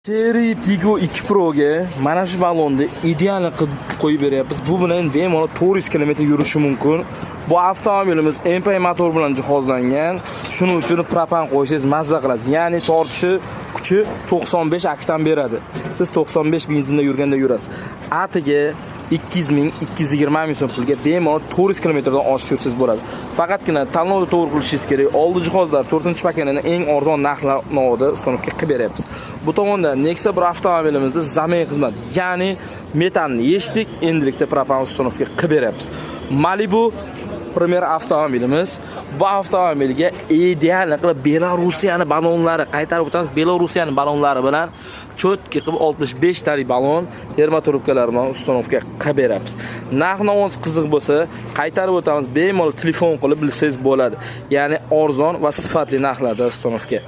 Cherry Tiggo 2 Pro ga mana shu ballonni ideal qilib qo'yib beryapmiz. Bu bilan bemalol 400 km yurishi mumkin. Bu avtomobilimiz MPI motor bilan jihozlangan. Shuning uchun propan qo'ysangiz mazza qilasiz. Ya'ni tortishi kuchi 95 aktan beradi. Siz 95 benzinda yurganda yurasiz. Atiga 200 ming, 220 ming so'm pulga bemalol 400 km dan oshib yursangiz bo'ladi. Faqatgina tanlovda to'g'ri qilishingiz kerak. Oldi jihozlar 4-paketini eng arzon narxlarda ustanovka qilib beryapmiz. Bu tomonda Nexia bir avtomobilimizda zamin xizmat, ya'ni metanni yechdik, endilikda propan ustanovka qilib beryapmiz. Malibu Premier avtomobilimiz. Bu avtomobilga ideal qilib Belarusiyani ballonlari qaytarib o'tamiz. Belarusiyani ballonlari bilan cho'tki qilib 65 talik ballon termotrubkalar bilan ustanovka qilib beramiz. Narx-navoz qiziq bo'lsa, qaytarib o'tamiz. Bemalol telefon qilib bilsangiz bo'ladi. Ya'ni arzon va sifatli narxlarda ustanovka.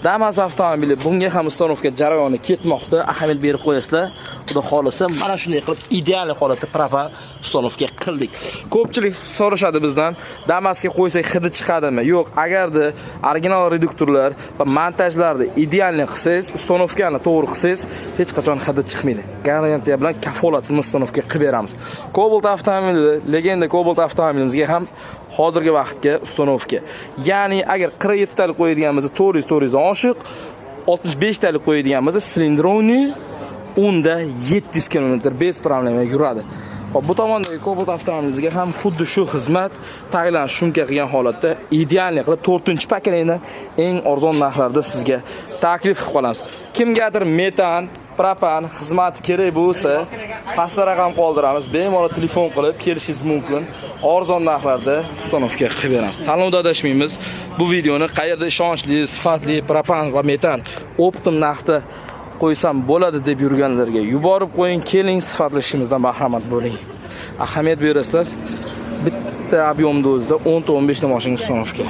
Damas avtomobili bunga ham ustanovka jarayoni ketmoqda. Ahamiyat berib qo'yasizlar. Xudo xolisa mana shunday qilib ideal holatda propan ustanovka qildik. Ko'pchilik so'rashadi bizdan, Damasga qo'ysak hidi chiqadimi? Yo'q, agarda original reduktorlar va montajlarni idealni qilsangiz, ustanovkani to'g'ri qilsangiz, hech qachon hidi chiqmaydi. Garantiya bilan kafolatli ustanovka qilib beramiz. Cobalt avtomobili, legenda Cobalt avtomobilimizga ham hozirgi vaqtga ustanovka. Ya'ni agar 47 talik qo'yadiganimizda 400 dan oshiq, 65 talik qo'yadiganimizda silindroniy unda 700 km bez problema yuradi. Xo'p, bu tomondagi Cobalt avtomobilimizga ham xuddi shu xizmat taglan shumka qilgan holatda idealni qilib 4-paketni eng arzon narxlarda sizga taklif qilib qolamiz. Kimgadir metan, propan xizmati kerak bo'lsa, pastda raqam qoldiramiz. Bemalol telefon qilib kelishingiz mumkin. Arzon narxlarda ustanovka qilib beramiz. Tanlovda adashmaymiz. Bu videoni qayerda ishonchli, sifatli propan va metan optim narxda qo'ysam bo'ladi deb yurganlarga yuborib qo'ying, keling, sifatli ishimizdan bahramand bo'ling. Ahamiyat berasizlar. Bitta ob'yomda o'zida 10-15 ta mashina ustanovka.